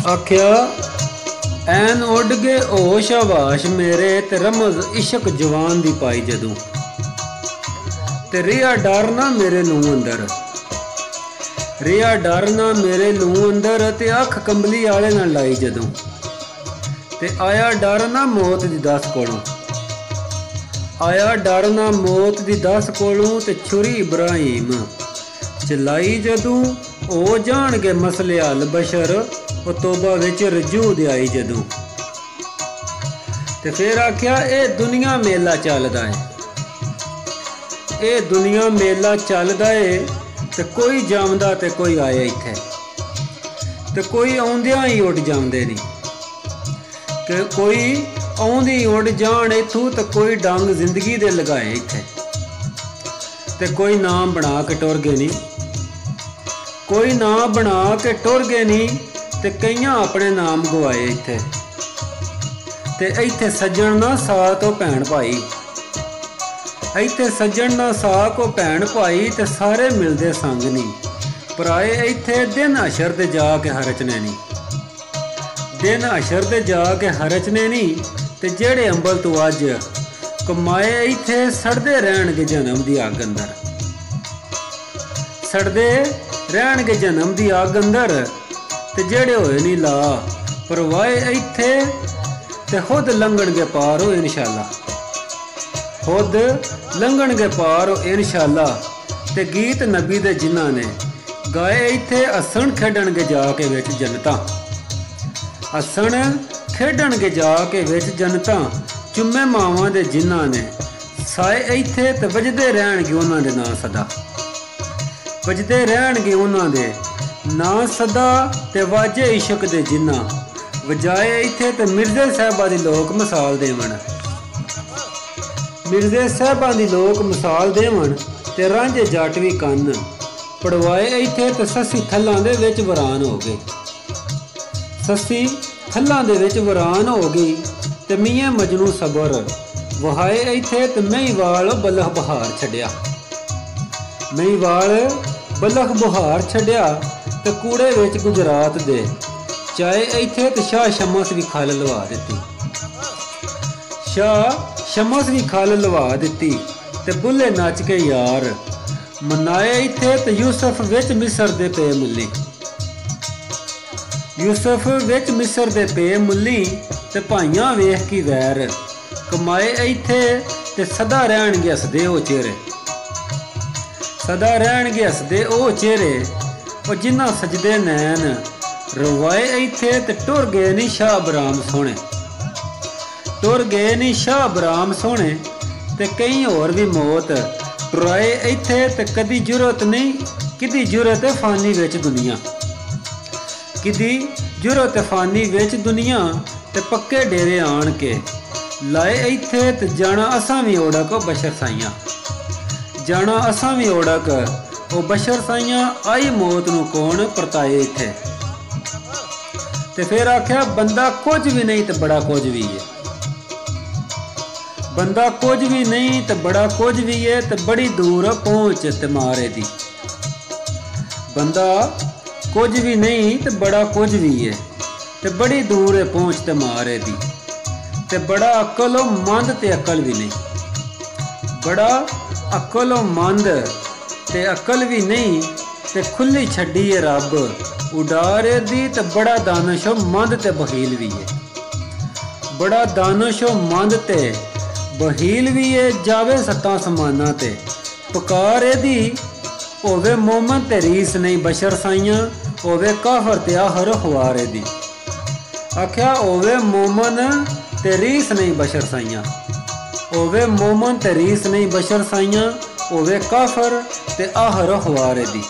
आख्या ऐन उड गए होश आवाश मेरे ते रमज इश्क जवान दी पाई जदों ते रिया डर ना मेरे लूं अंदर रिया डर ना मेरे लूं अंदर ते अख कंबली आले ना लाई जदों ते आया डर ना मौत दी दस कोलों आया डर ना मौत दी दस कोलों ते छुरी इब्राहिम चलाई जदों ओ जाणगे मसले हल बशर ओ तोबा विच रजू दे आई जदों ते फिर आख्या ए दुनिया मेला चलदा है ए दुनिया मेला चलदा है ते कोई जामदा ते कोई आया इत्थे ते कोई आउंदियां ही उड़ जांदे नहीं कि कोई आउंदी उड़ जाण इथों ते कोई डंग जिंदगी दे लगाए इत्थे ते कोई नाम बना के टुर गए नहीं कोई नाम बना के टुर गए नहीं ते कईयां अपने नाम गवाए इत्थे ते इत्थे सज्जण ना सा तो भैन भाई इत्थे सज्जण ना सा को भैन भाई ते सारे मिलदे संग नहीं पराए इत्थे दिन अशर दे जाके हरचने नहीं दिन अशर दे जाके हरचने नहीं ते जेड़े अंबल तू अज कमाए इत्थे सड़दे रहणगे जन्म दी अग अंदर सड़दे रहणगे जन्म दी अग अंदर ते जेड़े होए नहीं ला परवाए इत्थे ते खुद लंघणगे पार हो इंशाअल्लाह खुद लंघणगे पार हो इंशाअल्लाह ते गीत नबी दे जिन्हां ने गाए इत्थे हसन खेडणगे जाके विच जनता हसन खेडणगे जाके विच जनता चुम्मे मावां दे जिन्हां ने साए इत्थे ते वजदे रहणगे उन्हां दे नां सदा वजदे रहणगे उन्हां दे ना सदा ते वाजे इश्क दे जिन्ना वजाए इत्थे ते मिर्जे साहबा दी लोक मिसाल देवन मिर्जे साहबा दी लोक मिसाल देवन ते रांझे जट भी कन्न पड़वाए इत्थे ते सस्सी थल्लां दे विच वरान हो गई सस्सी थल्लां दे विच वरान हो गई ते मियां मजनू सबर वहाए इत्थे ते मेहीवाल बलह बहार छड्या मेहीवाल बलह बहार छड्या ते कूड़े विच गुजरात दे चाहे इत्थे ते शाह शमस भी खल लवा दित्ती शाह शमस भी खल लवा दित्ती ते बुल्ले नच के यार मनाए इत्थे ते यूसुफ विच मिस्र दे पे मुल्ली यूसुफ विच मिस्र दे पे मुल्ली ते भाइयां वेख की वैर कमाए इत्थे ते सदा रहणगे हसदे ओ चेहरे सदा रहणगे हसदे ओ चेहरे और जिन्ना सजदे नैन रवाए इत्थे ते टुर गए नी शाह बराम सोने टुर गए नी शाह बराम सोने ते कई होर भी मौत टुराए इत्थे ते कदी जुरत नहीं किदी जुरत फानी विच दुनिया किदी जुरत फानी विच दुनिया ते पक्के डेरे आण के लाए इत्थे ते जाना असां भी ओड़क बशर साइयां जाना असां भी ओड़क ओ बशर साइयां आई मौत नू कौन परताए इत्थे ते फिर आख्या बंदा कुछ भी नहीं ते बड़ा कुछ भी है बंदा कुछ भी नहीं ते बड़ा कुछ भी है ते बड़ी दूर पहुंच ते मारे दी बंदा कुछ भी नहीं ते बड़ा कुछ भी है ते बड़ी दूर पहुंच ते मारे दी ते बड़ा अकल मंद ते अकल भी नहीं बड़ा अकल मंद ते अकल भी नहीं ते खुली छड्डी है रब उडारे दी ते बड़ा दानिश मंद ते बहील भी है बड़ा दानिश मंद ते बहील भी है जावे सत्तां समाना ते पुकार दी होवे मोमन ते रीस नहीं बशर साइयां होवे काफर ते आहर खुआरे दी आख्या होवे मोमन ते रीस नहीं बशर साइयां होवे मोमन ते रीस नहीं बशर साइयां होवे काफर ते आहर खुआरे दी।